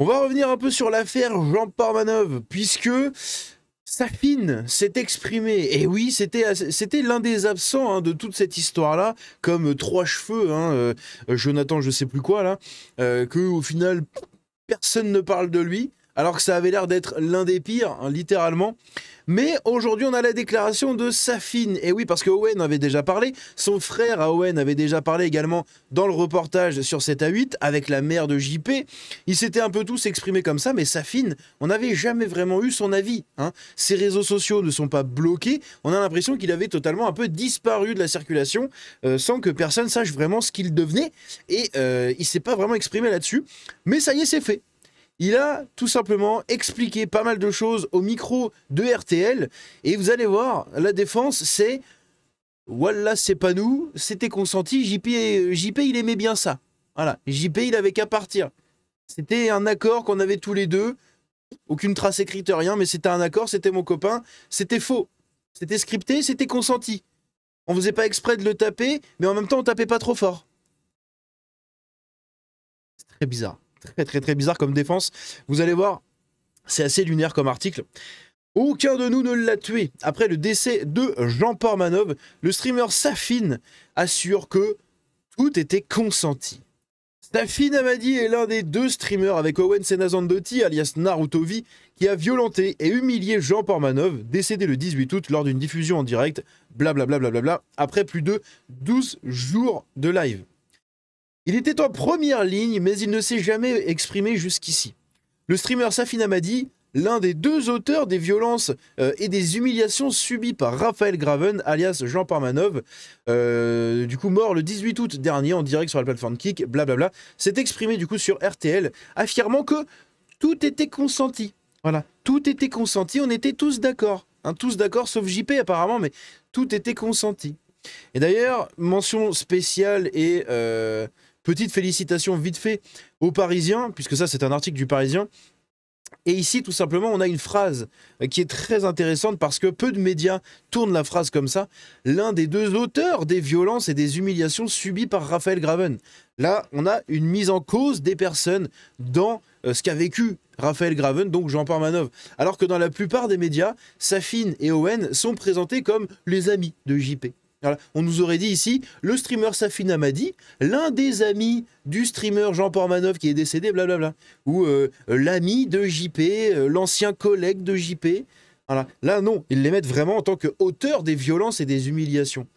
On va revenir un peu sur l'affaire Jean Portmanov, puisque Safin s'est exprimé. Et oui, c'était l'un des absents hein, de toute cette histoire-là, comme Trois Cheveux, hein, Jonathan je sais plus quoi, là, que au final, personne ne parle de lui, alors que ça avait l'air d'être l'un des pires, hein, littéralement. Mais aujourd'hui, on a la déclaration de Safin. Et oui, parce que Owen avait déjà parlé, son frère à Owen avait déjà parlé également dans le reportage sur 7 à 8, avec la mère de JP. Ils s'étaient un peu tous exprimés comme ça, mais Safin, on n'avait jamais vraiment eu son avis. Hein. Ses réseaux sociaux ne sont pas bloqués. On a l'impression qu'il avait totalement un peu disparu de la circulation, sans que personne sache vraiment ce qu'il devenait. Et il s'est pas vraiment exprimé là-dessus. Mais ça y est, c'est fait. Il a tout simplement expliqué pas mal de choses au micro de RTL. Et vous allez voir, la défense, c'est voilà, c'est pas nous, c'était consenti. JP, il aimait bien ça. Voilà, JP, il avait qu'à partir. C'était un accord qu'on avait tous les deux. Aucune trace écrite, rien, mais c'était un accord, c'était mon copain. C'était faux. C'était scripté, c'était consenti. On faisait pas exprès de le taper, mais en même temps, on tapait pas trop fort. C'est très bizarre. Très bizarre comme défense. Vous allez voir, c'est assez lunaire comme article. Aucun de nous ne l'a tué. Après le décès de Jean Portmanov, le streamer Safin assure que tout était consenti. Safin Hamadi est l'un des deux streamers avec Owen Senazandotti, alias Narutovi, qui a violenté et humilié Jean Portmanov, décédé le 18 août lors d'une diffusion en direct, blablabla, après plus de 12 jours de live. Il était en première ligne, mais il ne s'est jamais exprimé jusqu'ici. Le streamer Safin Hamadi, l'un des deux auteurs des violences et des humiliations subies par Raphaël Graven, alias Jean Portmanov, du coup mort le 18 août dernier en direct sur la plateforme Kick, blablabla, s'est exprimé du coup sur RTL, affirmant que tout était consenti. Voilà, tout était consenti, on était tous d'accord. Hein, tous d'accord, sauf JP apparemment, mais tout était consenti. Et d'ailleurs, mention spéciale et petite félicitation vite fait aux Parisiens, puisque ça c'est un article du Parisien. Et ici, tout simplement, on a une phrase qui est très intéressante parce que peu de médias tournent la phrase comme ça. L'un des deux auteurs des violences et des humiliations subies par Raphaël Graven. Là, on a une mise en cause des personnes dans ce qu'a vécu Raphaël Graven, donc Jean Portmanov. Alors que dans la plupart des médias, Safin et Owen sont présentés comme les amis de JP. Voilà. On nous aurait dit ici, le streamer Safin Hamadi, l'un des amis du streamer Jean Portmanov qui est décédé, blablabla. Ou l'ami de JP, l'ancien collègue de JP. Voilà. Là, non, ils les mettent vraiment en tant qu'auteur des violences et des humiliations.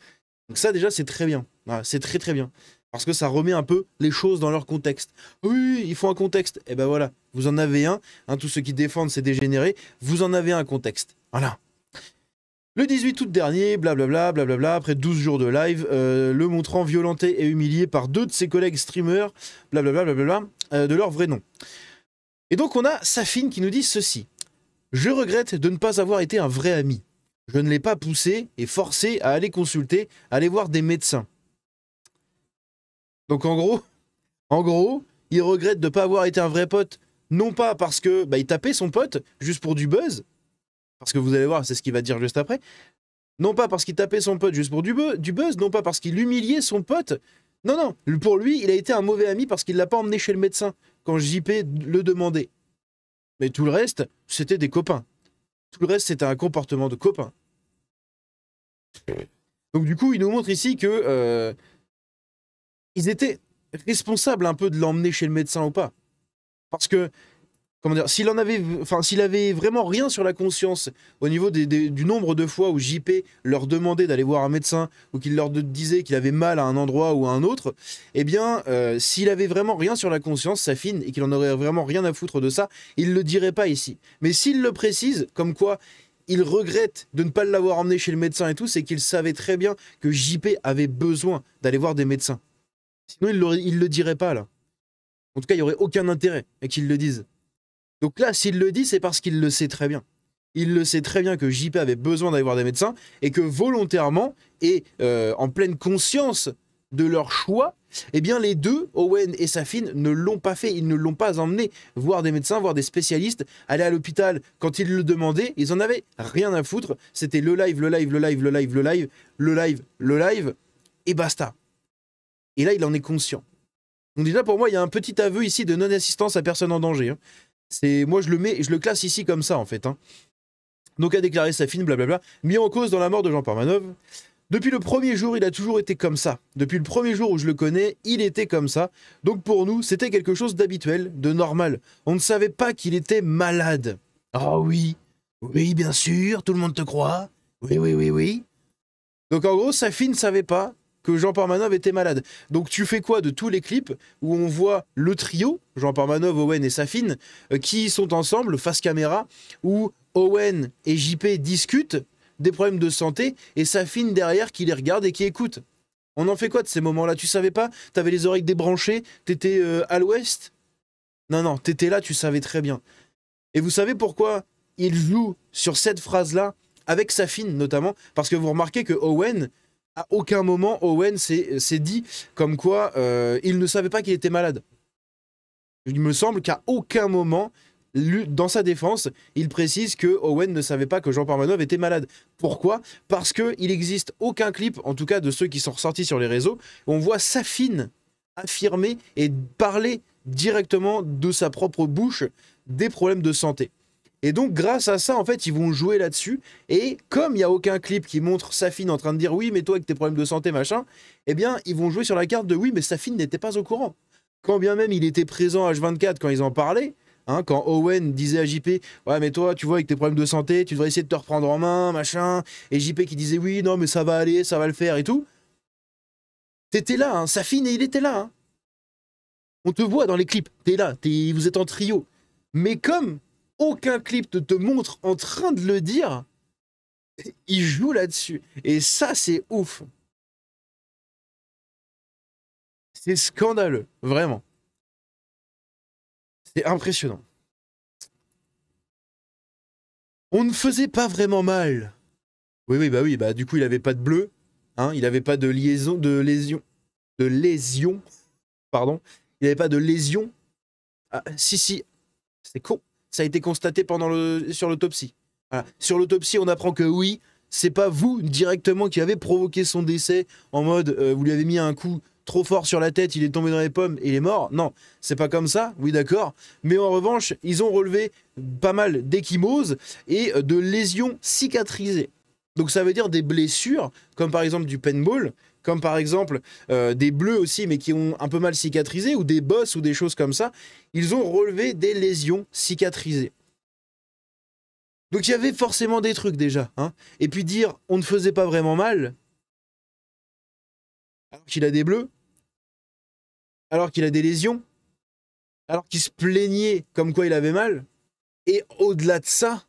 Donc ça, déjà, c'est très bien. Voilà, c'est très bien. Parce que ça remet un peu les choses dans leur contexte. Oui, il faut un contexte. Et ben voilà, vous en avez un. Hein, tous ceux qui défendent ces dégénérés, vous en avez un contexte. Voilà. Le 18 août dernier, blablabla, après 12 jours de live, le montrant violenté et humilié par deux de ses collègues streamers, blablabla, de leur vrai nom. Et donc on a Safin qui nous dit ceci. Je regrette de ne pas avoir été un vrai ami. Je ne l'ai pas poussé et forcé à aller consulter, à aller voir des médecins. Donc en gros, il regrette de ne pas avoir été un vrai pote, non pas parce que il tapait son pote juste pour du buzz, parce que vous allez voir, c'est ce qu'il va dire juste après. Non pas parce qu'il tapait son pote juste pour du buzz, non pas parce qu'il humiliait son pote. Non, pour lui, il a été un mauvais ami parce qu'il ne l'a pas emmené chez le médecin quand JP le demandait. Mais tout le reste, c'était des copains. Tout le reste, c'était un comportement de copain. Donc du coup, il nous montre ici que ils étaient responsables un peu de l'emmener chez le médecin ou pas. Parce que comment dire, s'il avait vraiment rien sur la conscience au niveau du nombre de fois où JP leur demandait d'aller voir un médecin ou qu'il leur disait qu'il avait mal à un endroit ou à un autre, eh bien, s'il avait vraiment rien sur la conscience, Safin, et qu'il en aurait vraiment rien à foutre de ça, il le dirait pas ici. Mais s'il le précise, comme quoi il regrette de ne pas l'avoir emmené chez le médecin et tout, c'est qu'il savait très bien que JP avait besoin d'aller voir des médecins. Sinon, il le dirait pas, là. En tout cas, il n'y aurait aucun intérêt à qu'il le dise. Donc là, s'il le dit, c'est parce qu'il le sait très bien. Il le sait très bien que JP avait besoin d'aller voir des médecins et que volontairement et en pleine conscience de leur choix, eh bien les deux, Owen et Safin, ne l'ont pas fait. Ils ne l'ont pas emmené voir des médecins, voir des spécialistes, aller à l'hôpital quand ils le demandaient. Ils en avaient rien à foutre. C'était le live, et basta. Et là, il en est conscient. Donc déjà, pour moi, il y a un petit aveu ici de non-assistance à personne en danger. Hein. Moi, je le classe ici comme ça, en fait. Hein. Donc, a déclaré Safin, blablabla, mis en cause dans la mort de Jean Parmanov. Depuis le premier jour, il a toujours été comme ça. Depuis le premier jour où je le connais, il était comme ça. Donc, pour nous, c'était quelque chose d'habituel, de normal. On ne savait pas qu'il était malade. Ah oui, oui, bien sûr, tout le monde te croit. Oui, oui, oui, oui. Donc, en gros, Safin ne savait pas que Jean Parmanov était malade. Donc tu fais quoi de tous les clips où on voit le trio, Jean Parmanov, Owen et Safin, qui sont ensemble, face caméra, où Owen et JP discutent des problèmes de santé et Safin derrière qui les regarde et qui écoute. On en fait quoi de ces moments-là? Tu savais pas? T'avais les oreilles débranchées? T'étais à l'ouest? Non, non, t'étais là, tu savais très bien. Et vous savez pourquoi il joue sur cette phrase-là, avec Safin notamment? Parce que vous remarquez que Owen, à aucun moment, Owen s'est dit comme quoi il ne savait pas qu'il était malade. Il me semble qu'à aucun moment, dans sa défense, il précise que Owen ne savait pas que Jean Parmanov était malade. Pourquoi? Parce qu'il n'existe aucun clip, en tout cas de ceux qui sont ressortis sur les réseaux, où on voit Safin affirmer et parler directement de sa propre bouche des problèmes de santé. Et donc, grâce à ça, en fait, ils vont jouer là-dessus. Et comme il n'y a aucun clip qui montre Safin en train de dire « Oui, mais toi, avec tes problèmes de santé, machin », eh bien, ils vont jouer sur la carte de « Oui, mais Safin n'était pas au courant ». Quand bien même il était présent à H24 quand ils en parlaient, hein, quand Owen disait à JP « Ouais, mais toi, tu vois, avec tes problèmes de santé, tu devrais essayer de te reprendre en main, machin ». Et JP qui disait « Oui, non, mais ça va aller, ça va le faire et tout ». T'étais là, hein, Safin, et il était là. Hein. On te voit dans les clips, t'es là, vous êtes en trio. Mais comme aucun clip ne te montre en train de le dire, il joue là-dessus. Et ça, c'est ouf. C'est scandaleux, vraiment. C'est impressionnant. On ne faisait pas vraiment mal. Oui, bah du coup, il avait pas de bleu, hein, il avait pas de lésion, pardon. Il avait pas de lésion. Ah, si, c'est con. Ça a été constaté sur l'autopsie. Voilà. Sur l'autopsie, on apprend que oui, c'est pas vous directement qui avez provoqué son décès en mode vous lui avez mis un coup trop fort sur la tête, il est tombé dans les pommes et il est mort. Non, c'est pas comme ça, oui d'accord. Mais en revanche, ils ont relevé pas mal d'échymoses et de lésions cicatrisées. Donc ça veut dire des blessures, comme par exemple du paintball, comme par exemple des bleus aussi, mais qui ont un peu mal cicatrisé, ou des bosses ou des choses comme ça. Ils ont relevé des lésions cicatrisées. Donc il y avait forcément des trucs déjà. Hein. Et puis dire on ne faisait pas vraiment mal, alors qu'il a des bleus, alors qu'il a des lésions, alors qu'il se plaignait comme quoi il avait mal. Et au-delà de ça,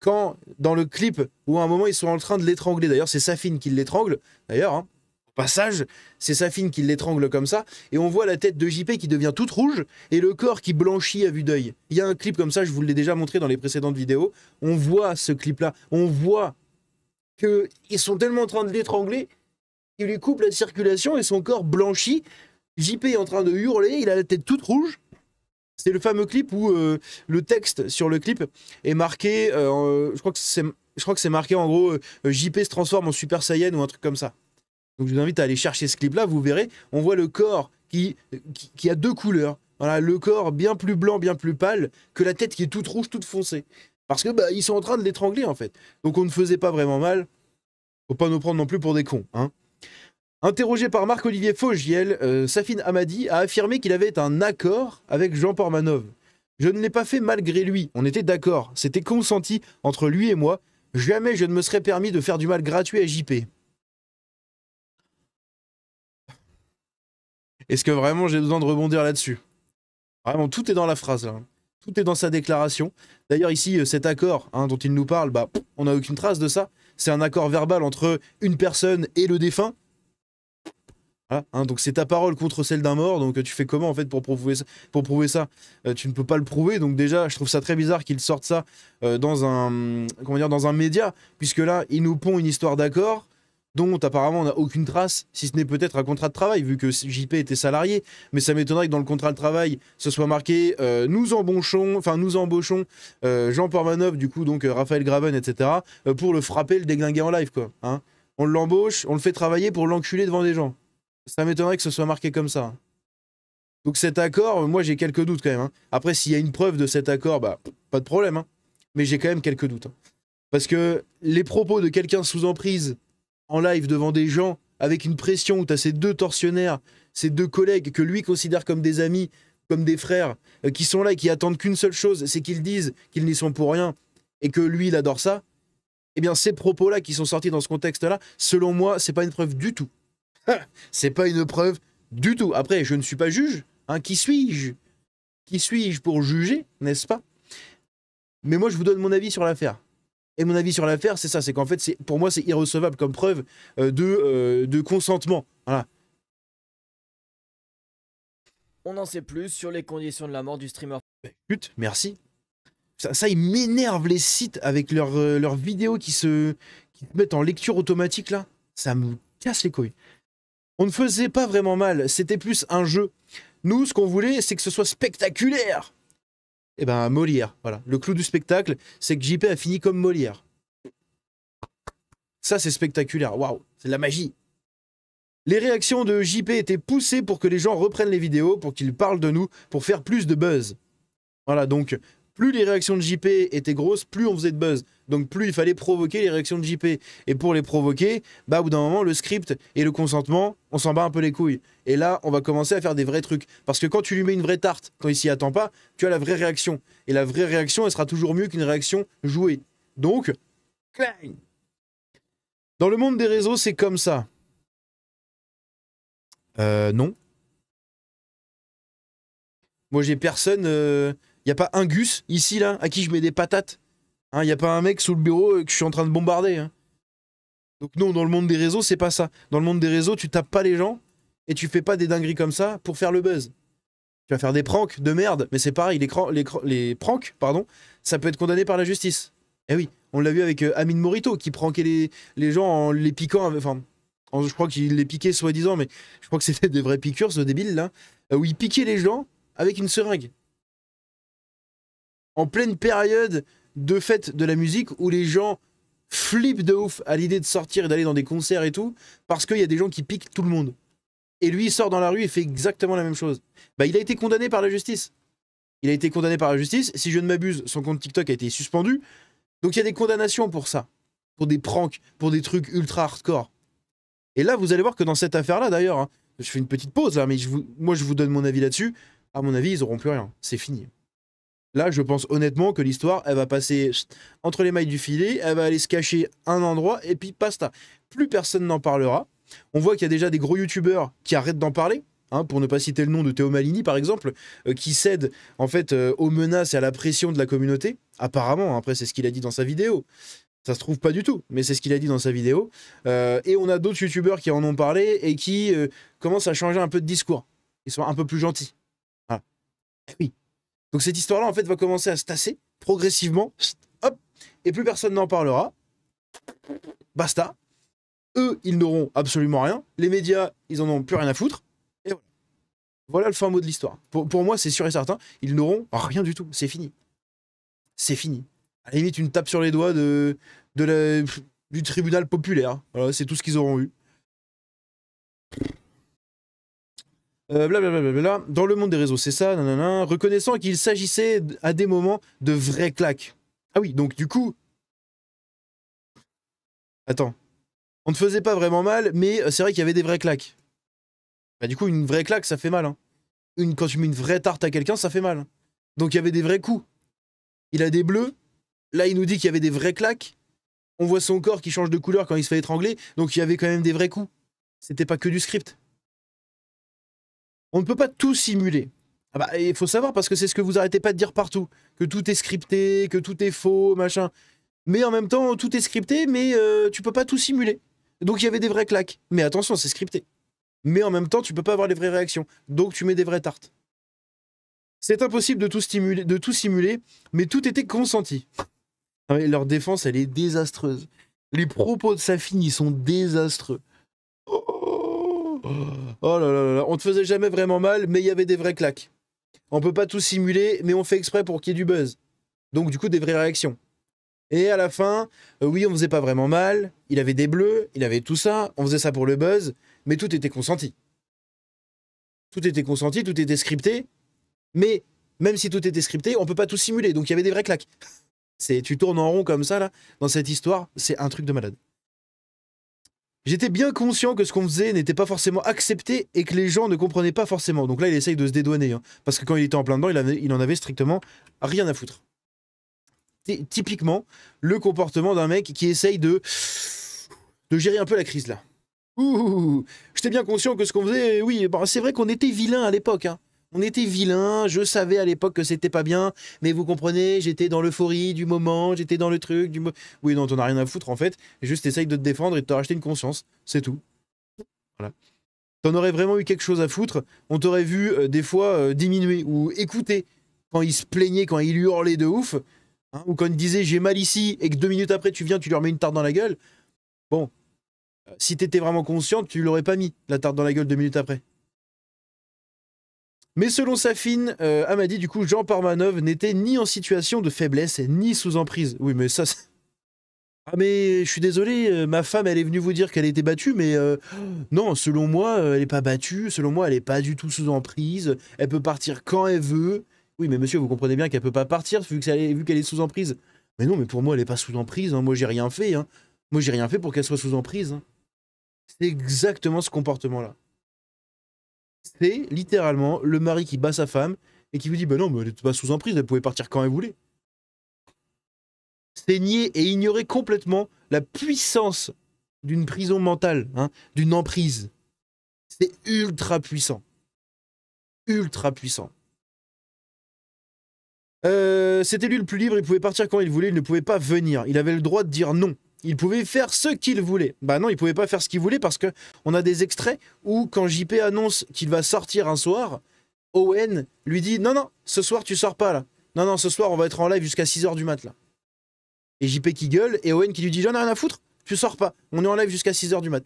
quand dans le clip où à un moment ils sont en train de l'étrangler, d'ailleurs c'est Safin qui l'étrangle, d'ailleurs, hein, au passage, c'est Safin qui l'étrangle comme ça, et on voit la tête de JP qui devient toute rouge, et le corps qui blanchit à vue d'œil. Il y a un clip comme ça, je vous l'ai déjà montré dans les précédentes vidéos, on voit ce clip-là, on voit qu'ils sont tellement en train de l'étrangler, qu'ils lui coupent la circulation et son corps blanchit, JP est en train de hurler, il a la tête toute rouge. C'est le fameux clip où le texte sur le clip est marqué, je crois que c'est marqué en gros JP se transforme en Super Saiyan ou un truc comme ça. Donc je vous invite à aller chercher ce clip là, vous verrez, on voit le corps qui a deux couleurs. Voilà, le corps bien plus blanc, bien plus pâle, que la tête qui est toute rouge, toute foncée. Parce que bah, ils sont en train de l'étrangler en fait. Donc on ne faisait pas vraiment mal. Faut pas nous prendre non plus pour des cons, hein. Interrogé par Marc-Olivier Fogiel, Safin Hamadi a affirmé qu'il avait un accord avec Jean Parmanov. Je ne l'ai pas fait malgré lui, on était d'accord, c'était consenti entre lui et moi, jamais je ne me serais permis de faire du mal gratuit à JP. Est-ce que vraiment j'ai besoin de rebondir là-dessus? Vraiment, tout est dans la phrase là. Tout est dans sa déclaration. D'ailleurs ici, cet accord hein, dont il nous parle, bah, on n'a aucune trace de ça. C'est un accord verbal entre une personne et le défunt. Voilà, hein, donc c'est ta parole contre celle d'un mort, donc tu fais comment en fait pour prouver ça, tu ne peux pas le prouver, donc déjà je trouve ça très bizarre qu'ils sortent ça dans un média, puisque là ils nous pondent une histoire d'accord dont apparemment on n'a aucune trace, si ce n'est peut-être un contrat de travail, vu que JP était salarié, mais ça m'étonnerait que dans le contrat de travail ce soit marqué nous embauchons Jean Parmanov, du coup donc Raphaël Graven, etc., pour le frapper, le déglinguer en live quoi. Hein. On l'embauche, on le fait travailler pour l'enculer devant des gens. Ça m'étonnerait que ce soit marqué comme ça. Donc cet accord, moi j'ai quelques doutes quand même. Hein. Après, s'il y a une preuve de cet accord, bah pas de problème. Hein. Mais j'ai quand même quelques doutes. Hein. Parce que les propos de quelqu'un sous emprise en live devant des gens avec une pression où tu as ces deux tortionnaires, ces deux collègues que lui considère comme des amis, comme des frères, qui sont là et qui attendent qu'une seule chose, c'est qu'ils disent qu'ils n'y sont pour rien et que lui il adore ça. Eh bien ces propos-là qui sont sortis dans ce contexte-là, selon moi, c'est pas une preuve du tout. C'est pas une preuve du tout. Après, je ne suis pas juge. Hein, qui suis-je? Qui suis-je pour juger, n'est-ce pas? Mais moi, je vous donne mon avis sur l'affaire. Et mon avis sur l'affaire, c'est ça, c'est qu'en fait, pour moi, c'est irrecevable comme preuve de consentement. Voilà. On en sait plus sur les conditions de la mort du streamer. Pute, merci. Ça il m'énerve les sites avec leurs vidéos qui se mettent en lecture automatique là. Ça me casse les couilles. On ne faisait pas vraiment mal, c'était plus un jeu. Nous, ce qu'on voulait, c'est que ce soit spectaculaire. Eh ben, Molière, voilà. Le clou du spectacle, c'est que JP a fini comme Molière. Ça, c'est spectaculaire. Waouh, c'est de la magie. Les réactions de JP étaient poussées pour que les gens reprennent les vidéos, pour qu'ils parlent de nous, pour faire plus de buzz. Voilà, donc, plus les réactions de JP étaient grosses, plus on faisait de buzz. Donc, plus il fallait provoquer les réactions de JP. Et pour les provoquer, bah, au bout d'un moment, le script et le consentement, on s'en bat un peu les couilles. Et là, on va commencer à faire des vrais trucs. Parce que quand tu lui mets une vraie tarte, quand il s'y attend pas, tu as la vraie réaction. Et la vraie réaction, elle sera toujours mieux qu'une réaction jouée. Donc, clang. Dans le monde des réseaux, c'est comme ça. Non. Moi, j'ai personne... Y a pas un Gus, ici, là, à qui je mets des patates. Hein, y a pas un mec sous le bureau que je suis en train de bombarder. Hein. Donc non, dans le monde des réseaux, c'est pas ça. Dans le monde des réseaux, tu tapes pas les gens et tu fais pas des dingueries comme ça pour faire le buzz. Tu vas faire des pranks de merde, mais c'est pareil, les pranks, pardon, ça peut être condamné par la justice. Eh oui, on l'a vu avec Amine Morito qui prankait les gens en les piquant, enfin, je crois qu'il les piquait soi-disant, mais je crois que c'était des vraies piqûres, ce débile là, où il piquait les gens avec une seringue. En pleine période de fête de la musique où les gens flippent de ouf à l'idée de sortir et d'aller dans des concerts et tout, parce qu'il y a des gens qui piquent tout le monde. Et lui, il sort dans la rue et fait exactement la même chose. Bah, il a été condamné par la justice. Il a été condamné par la justice. Si je ne m'abuse, son compte TikTok a été suspendu. Donc il y a des condamnations pour ça. Pour des pranks, pour des trucs ultra hardcore. Et là, vous allez voir que dans cette affaire-là, d'ailleurs, hein, je fais une petite pause là, mais moi je vous donne mon avis là-dessus. À mon avis, ils n'auront plus rien. C'est fini. Là, je pense honnêtement que l'histoire, elle va passer entre les mailles du filet, elle va aller se cacher à un endroit, et puis basta. Plus personne n'en parlera. On voit qu'il y a déjà des gros youtubeurs qui arrêtent d'en parler, hein, pour ne pas citer le nom de Théo Malini, par exemple, qui cèdent en fait aux menaces et à la pression de la communauté. Apparemment, après, c'est ce qu'il a dit dans sa vidéo. Ça se trouve pas du tout, mais c'est ce qu'il a dit dans sa vidéo. Et on a d'autres youtubeurs qui en ont parlé et qui commencent à changer un peu de discours. Ils sont un peu plus gentils. Voilà. Eh oui. Donc cette histoire-là, en fait, va commencer à se tasser progressivement, hop, et plus personne n'en parlera. Basta. Eux, ils n'auront absolument rien. Les médias, ils en ont plus rien à foutre. Et voilà. Voilà le fin mot de l'histoire. Pour moi, c'est sûr et certain, ils n'auront rien du tout. C'est fini. C'est fini. À la limite, une tape sur les doigts du tribunal populaire. Voilà, c'est tout ce qu'ils auront eu. Blablabla. Dans le monde des réseaux, c'est ça, nanana, reconnaissant qu'il s'agissait à des moments de vraies claques. Ah oui, donc du coup... Attends. On ne faisait pas vraiment mal, mais c'est vrai qu'il y avait des vraies claques. Bah du coup, une vraie claque, ça fait mal. Hein. Quand tu mets une vraie tarte à quelqu'un, ça fait mal. Donc il y avait des vrais coups. Il a des bleus. Là, il nous dit qu'il y avait des vraies claques. On voit son corps qui change de couleur quand il se fait étrangler. Donc il y avait quand même des vrais coups. C'était pas que du script. On ne peut pas tout simuler. Ah bah, il faut savoir, parce que c'est ce que vous arrêtez pas de dire partout. Que tout est scripté, que tout est faux, machin. Mais en même temps, tout est scripté, mais tu peux pas tout simuler. Donc il y avait des vraies claques. Mais attention, c'est scripté. Mais en même temps, tu peux pas avoir les vraies réactions. Donc tu mets des vraies tartes. C'est impossible de tout simuler, mais tout était consenti. Leur défense, elle est désastreuse. Les propos de Safin, ils sont désastreux. Oh là là là, on te faisait jamais vraiment mal, mais il y avait des vraies claques. On peut pas tout simuler, mais on fait exprès pour qu'il y ait du buzz. Donc du coup, des vraies réactions. Et à la fin, oui, on faisait pas vraiment mal, il avait des bleus, il avait tout ça, on faisait ça pour le buzz, mais tout était consenti. Tout était consenti, tout était scripté, mais même si tout était scripté, on peut pas tout simuler, donc il y avait des vraies claques. Tu tournes en rond comme ça, là, dans cette histoire, c'est un truc de malade. J'étais bien conscient que ce qu'on faisait n'était pas forcément accepté et que les gens ne comprenaient pas forcément. Donc là, il essaye de se dédouaner, hein, parce que quand il était en plein dedans, il en avait strictement rien à foutre. Typiquement, le comportement d'un mec qui essaye de gérer un peu la crise, là. Ouh, j'étais bien conscient que ce qu'on faisait, oui, bon, c'est vrai qu'on était vilain à l'époque, hein. On était vilain, je savais à l'époque que c'était pas bien, mais vous comprenez, j'étais dans l'euphorie du moment, j'étais dans le truc Oui, non, t'en as rien à foutre en fait, juste essaye de te défendre et de te racheter une conscience, c'est tout. Voilà. T'en aurais vraiment eu quelque chose à foutre, on t'aurait vu des fois diminuer ou écouter quand il se plaignait, quand il hurlait de ouf, hein, ou quand il disait j'ai mal ici et que 2 minutes après tu viens, tu lui remets une tarte dans la gueule. Bon, si t'étais vraiment conscient, tu l'aurais pas mis la tarte dans la gueule 2 minutes après. Mais selon Safin, Amadi, du coup, Jean Parmanov n'était ni en situation de faiblesse, ni sous emprise. Oui, mais ça... Ah mais je suis désolé, ma femme, elle est venue vous dire qu'elle était battue, mais non, selon moi, elle est pas battue, selon moi, elle est pas du tout sous emprise, elle peut partir quand elle veut. Oui, mais monsieur, vous comprenez bien qu'elle peut pas partir vu qu'elle est sous emprise. Mais non, mais pour moi, elle est pas sous emprise, hein. Moi, j'ai rien fait, hein. Moi, j'ai rien fait pour qu'elle soit sous emprise, hein. C'est exactement ce comportement-là. C'est littéralement le mari qui bat sa femme et qui vous dit bah non, mais elle était pas sous emprise, elle pouvait partir quand elle voulait. C'est nier et ignorer complètement la puissance d'une prison mentale, hein, d'une emprise. C'est ultra puissant. Ultra puissant. C'était lui le plus libre, il pouvait partir quand il voulait, il ne pouvait pas venir. Il avait le droit de dire non. Il pouvait faire ce qu'il voulait. Bah non, il pouvait pas faire ce qu'il voulait parce que on a des extraits où quand JP annonce qu'il va sortir un soir, Owen lui dit non, non, ce soir tu sors pas là. Non, non, ce soir on va être en live jusqu'à 6h du mat là. Et JP qui gueule et Owen qui lui dit j'en ai rien à foutre, tu sors pas. On est en live jusqu'à 6h du mat.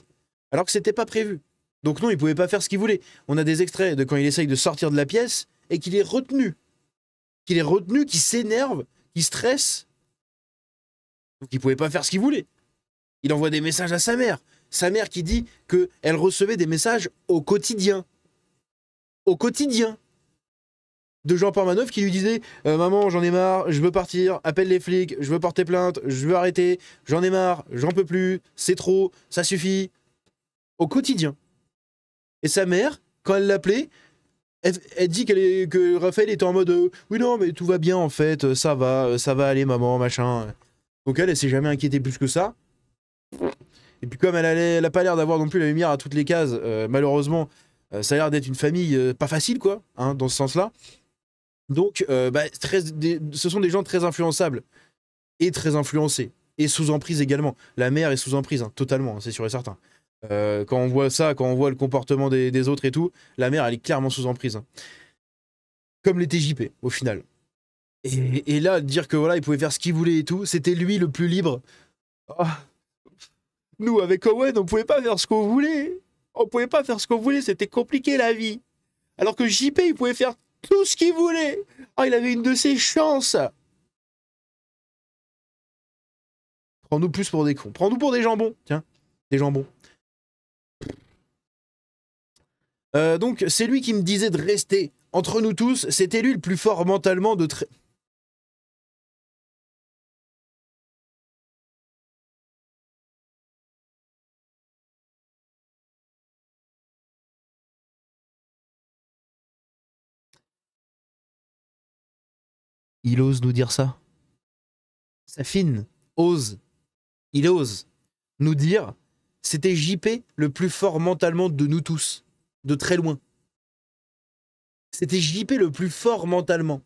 Alors que c'était pas prévu. Donc non, il pouvait pas faire ce qu'il voulait. On a des extraits de quand il essaye de sortir de la pièce et qu'il est retenu. Qu'il est retenu, qu'il s'énerve, qu'il stresse. Donc il pouvait pas faire ce qu'il voulait. Il envoie des messages à sa mère. Sa mère qui dit qu'elle recevait des messages au quotidien. Au quotidien. De Jean Parmanov qui lui disait maman, j'en ai marre, je veux partir, appelle les flics, je veux porter plainte, je veux arrêter, j'en ai marre, j'en peux plus, c'est trop, ça suffit. Au quotidien. Et sa mère, quand elle l'appelait, elle dit que Raphaël était en mode oui, non, mais tout va bien en fait, ça va aller, maman, machin. Donc elle s'est jamais inquiétée plus que ça. Et puis comme elle a pas l'air d'avoir non plus la lumière à toutes les cases, malheureusement, ça a l'air d'être une famille pas facile, quoi, hein, dans ce sens-là. Donc, ce sont des gens très influençables et très influencés. Et sous emprise également. La mère est sous emprise, hein, totalement, hein, c'est sûr et certain. Quand on voit ça, quand on voit le comportement des autres et tout, la mère, elle est clairement sous emprise. Hein. Comme l'était JP, au final. Et là, dire que voilà, il pouvait faire ce qu'il voulait et tout, c'était lui le plus libre. Oh. Nous, avec Owen, on pouvait pas faire ce qu'on voulait. On pouvait pas faire ce qu'on voulait, c'était compliqué la vie. Alors que JP, il pouvait faire tout ce qu'il voulait. Oh, il avait une de ses chances. Prends-nous plus pour des cons. Prends-nous pour des jambons. Tiens, des jambons. Donc, c'est lui qui me disait de rester. Entre nous tous, c'était lui le plus fort mentalement de très... Il ose nous dire ça. Safin ose. Il ose nous dire c'était JP le plus fort mentalement de nous tous. De très loin. C'était JP le plus fort mentalement.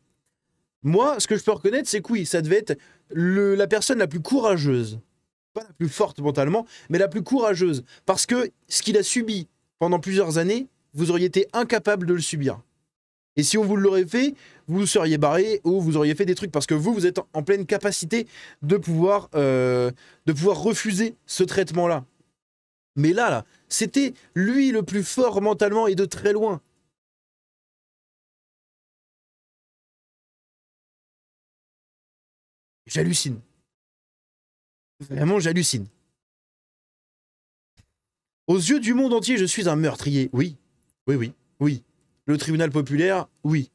Moi, ce que je peux reconnaître, c'est que oui, ça devait être la personne la plus courageuse. Pas la plus forte mentalement, mais la plus courageuse. Parce que ce qu'il a subi pendant plusieurs années, vous auriez été incapable de le subir. Et si on vous l'aurait fait, vous seriez barré ou vous auriez fait des trucs parce que vous êtes en pleine capacité de pouvoir refuser ce traitement-là. Mais là, c'était lui le plus fort mentalement et de très loin. J'hallucine. Vraiment, j'hallucine. Aux yeux du monde entier, je suis un meurtrier. Oui, oui, oui, oui. Le tribunal populaire, oui.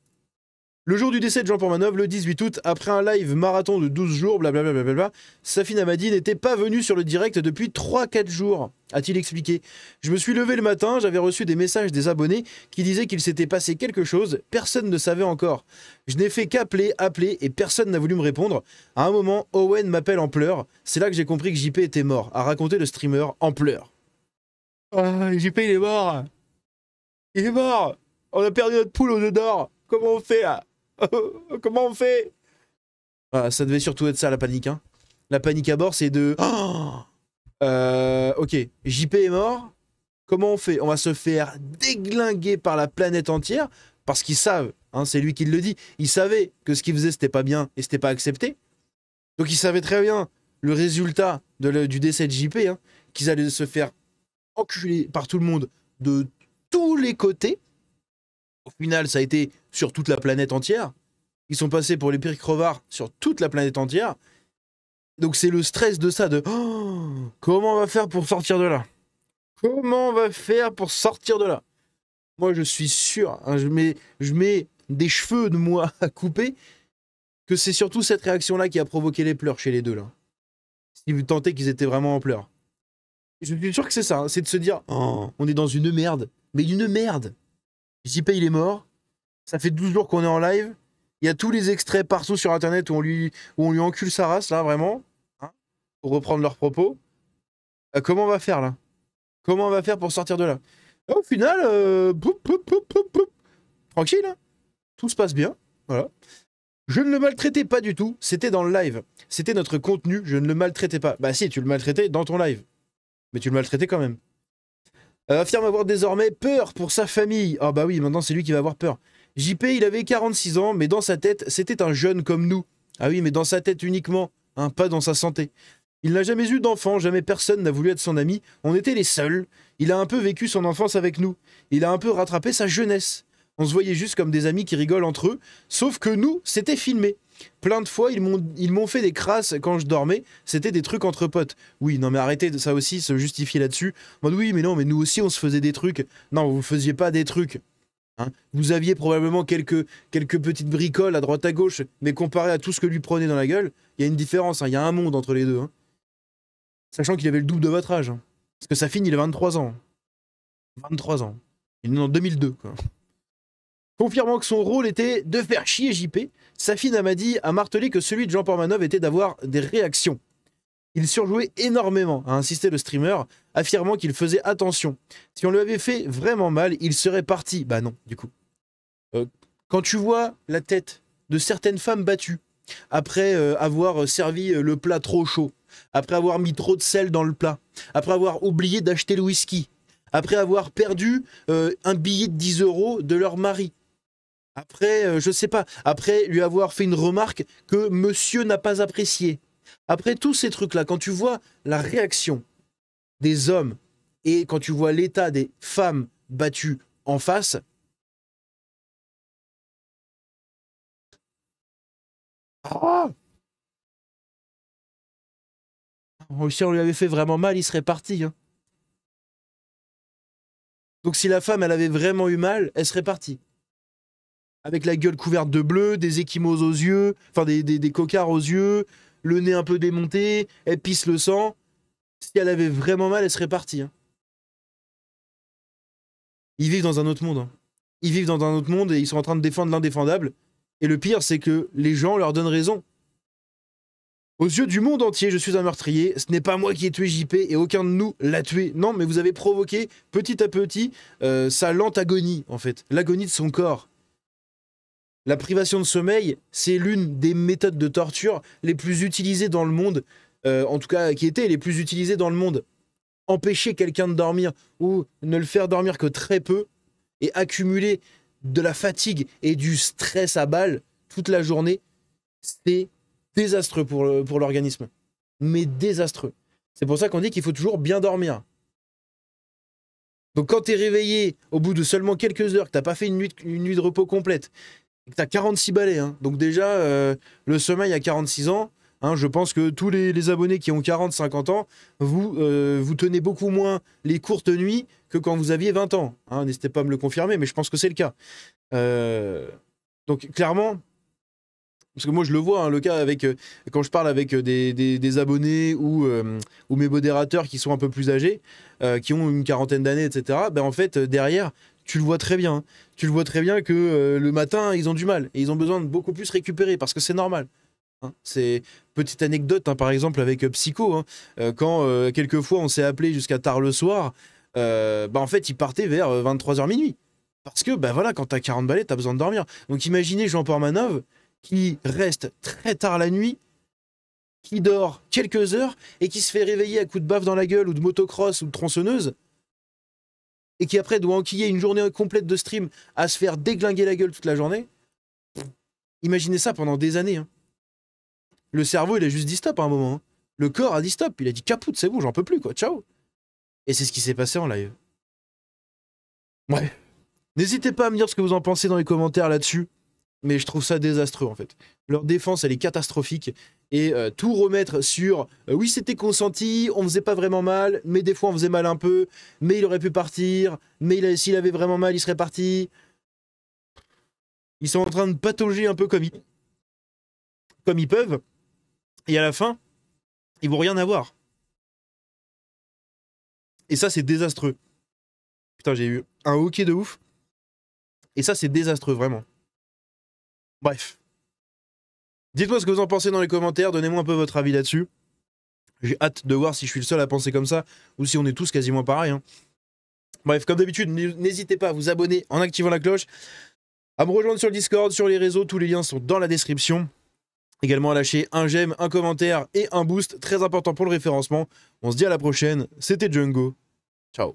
Le jour du décès de Jean Portmanov, le 18 août, après un live marathon de 12 jours, blablabla, Safin Hamadi n'était pas venu sur le direct depuis 3-4 jours, a-t-il expliqué. Je me suis levé le matin, j'avais reçu des messages des abonnés qui disaient qu'il s'était passé quelque chose, personne ne savait encore. Je n'ai fait qu'appeler, et personne n'a voulu me répondre. À un moment, Owen m'appelle en pleurs, c'est là que j'ai compris que JP était mort, a raconté le streamer en pleurs. Ah, JP il est mort. Il est mort. On a perdu notre poule aux œufs d'or. Comment on fait là? Comment on fait? Voilà, ça devait surtout être ça la panique. Hein. La panique à bord, c'est de... ok, JP est mort. Comment on fait? On va se faire déglinguer par la planète entière parce qu'ils savent, hein, c'est lui qui le dit, ils savaient que ce qu'il faisait c'était pas bien et c'était pas accepté. Donc ils savaient très bien le résultat du décès de JP, hein, qu'ils allaient se faire enculer par tout le monde de tous les côtés. Au final, ça a été sur toute la planète entière. Ils sont passés pour les pires crevards sur toute la planète entière. Donc c'est le stress de ça, de comment on va faire pour sortir de là? Comment on va faire pour sortir de là? Moi, je suis sûr, hein, je mets des cheveux de moi à couper, que c'est surtout cette réaction-là qui a provoqué les pleurs chez les deux, là. Si vous tentez qu'ils étaient vraiment en pleurs. Je suis sûr que c'est ça, hein, c'est de se dire, on est dans une merde. Mais une merde. JP il est mort, ça fait 12 jours qu'on est en live, il y a tous les extraits partout sur internet où on lui encule sa race, là, vraiment, hein, pour reprendre leurs propos. Comment on va faire, là? Comment on va faire pour sortir de là? Au final, tranquille, hein, tout se passe bien, voilà. Je ne le maltraitais pas du tout, c'était dans le live. C'était notre contenu, je ne le maltraitais pas. Bah si, tu le maltraitais dans ton live. Mais tu le maltraitais quand même. Affirme avoir désormais peur pour sa famille. Ah bah oui, maintenant c'est lui qui va avoir peur. JP, il avait 46 ans, mais dans sa tête, c'était un jeune comme nous. Ah oui, mais dans sa tête uniquement, hein, pas dans sa santé. Il n'a jamais eu d'enfant, jamais personne n'a voulu être son ami. On était les seuls. Il a un peu vécu son enfance avec nous. Il a un peu rattrapé sa jeunesse. On se voyait juste comme des amis qui rigolent entre eux, sauf que nous, c'était filmé. Plein de fois, ils m'ont fait des crasses quand je dormais, c'était des trucs entre potes. Oui, non mais arrêtez de ça aussi, se justifier là-dessus. En mode oui, mais non, mais nous aussi on se faisait des trucs. Non, vous ne faisiez pas des trucs. Hein. Vous aviez probablement quelques petites bricoles à droite à gauche, mais comparé à tout ce que lui prenait dans la gueule, il y a une différence, hein, il y a un monde entre les deux. Hein. Sachant qu'il avait le double de votre âge. Hein. Parce que Safin, il a 23 ans. 23 ans. Il est né en 2002, quoi. Confirmant que son rôle était de faire chier JP, Safin Hamadi a martelé que celui de Jean Portmanov était d'avoir des réactions. Il surjouait énormément, a insisté le streamer, affirmant qu'il faisait attention. Si on lui avait fait vraiment mal, il serait parti. Bah non, du coup. Quand tu vois la tête de certaines femmes battues, après avoir servi le plat trop chaud, après avoir mis trop de sel dans le plat, après avoir oublié d'acheter le whisky, après avoir perdu un billet de 10 € de leur mari, après, je sais pas, après lui avoir fait une remarque que monsieur n'a pas appréciée. Après tous ces trucs-là, quand tu vois la réaction des hommes et quand tu vois l'état des femmes battues en face, si on lui avait fait vraiment mal, il serait parti. Hein. Donc si la femme, elle avait vraiment eu mal, elle serait partie. Avec la gueule couverte de bleu, des échymoses aux yeux, enfin des cocards aux yeux, le nez un peu démonté, elle pisse le sang. Si elle avait vraiment mal, elle serait partie. Hein. Ils vivent dans un autre monde. Hein. Ils vivent dans un autre monde et ils sont en train de défendre l'indéfendable. Et le pire, c'est que les gens leur donnent raison. Aux yeux du monde entier, je suis un meurtrier. Ce n'est pas moi qui ai tué JP et aucun de nous l'a tué. Non, mais vous avez provoqué petit à petit sa lente agonie, en fait. L'agonie de son corps. La privation de sommeil, c'est l'une des méthodes de torture les plus utilisées dans le monde, en tout cas qui étaient les plus utilisées dans le monde. Empêcher quelqu'un de dormir ou ne le faire dormir que très peu et accumuler de la fatigue et du stress à balle toute la journée, c'est désastreux pour l'organisme. Mais désastreux. C'est pour ça qu'on dit qu'il faut toujours bien dormir. Donc quand t'es réveillé au bout de seulement quelques heures, que t'as pas fait une nuit de repos complète, et que t'as 46 balais, hein. Donc déjà, le sommeil à 46 ans, Hein, je pense que tous les abonnés qui ont 40-50 ans, vous tenez beaucoup moins les courtes nuits que quand vous aviez 20 ans. Hein, n'hésitez pas à me le confirmer, mais je pense que c'est le cas. Donc clairement, parce que moi je le vois, hein, le cas avec quand je parle avec des abonnés ou mes modérateurs qui sont un peu plus âgés, qui ont une quarantaine d'années, etc. Ben en fait derrière, tu le vois très bien. Hein. Tu le vois très bien que le matin ils ont du mal et ils ont besoin de beaucoup plus récupérer parce que c'est normal. Hein. C'est petite anecdote, hein, par exemple avec Psycho, hein, quand quelquefois on s'est appelé jusqu'à tard le soir, bah en fait il partait vers 23h minuit. Parce que bah voilà, quand t'as 40 balais, t'as besoin de dormir. Donc imaginez Jean Portmanov qui reste très tard la nuit, qui dort quelques heures et qui se fait réveiller à coups de baffe dans la gueule ou de motocross ou de tronçonneuse et qui après doit enquiller une journée complète de stream à se faire déglinguer la gueule toute la journée. Imaginez ça pendant des années. Hein. Le cerveau, il a juste dit stop à un moment. Hein. Le corps a dit stop. Il a dit capoute, c'est bon, j'en peux plus, quoi. Ciao. Et c'est ce qui s'est passé en live. Ouais. N'hésitez pas à me dire ce que vous en pensez dans les commentaires là-dessus. Mais je trouve ça désastreux, en fait. Leur défense, elle est catastrophique. Et tout remettre sur oui, c'était consenti, on faisait pas vraiment mal, mais des fois on faisait mal un peu, mais il aurait pu partir, mais s'il avait vraiment mal, il serait parti. Ils sont en train de patauger un peu comme ils peuvent. Et à la fin, ils vont rien avoir. Et ça, c'est désastreux. Putain, j'ai eu un hockey de ouf. Et ça, c'est désastreux, vraiment. Bref. Dites-moi ce que vous en pensez dans les commentaires. Donnez-moi un peu votre avis là-dessus. J'ai hâte de voir si je suis le seul à penser comme ça ou si on est tous quasiment pareils. Hein. Bref, comme d'habitude, n'hésitez pas à vous abonner en activant la cloche, à me rejoindre sur le Discord, sur les réseaux. Tous les liens sont dans la description. Également à lâcher un j'aime, un commentaire et un boost. Très important pour le référencement. On se dit à la prochaine. C'était Django. Ciao.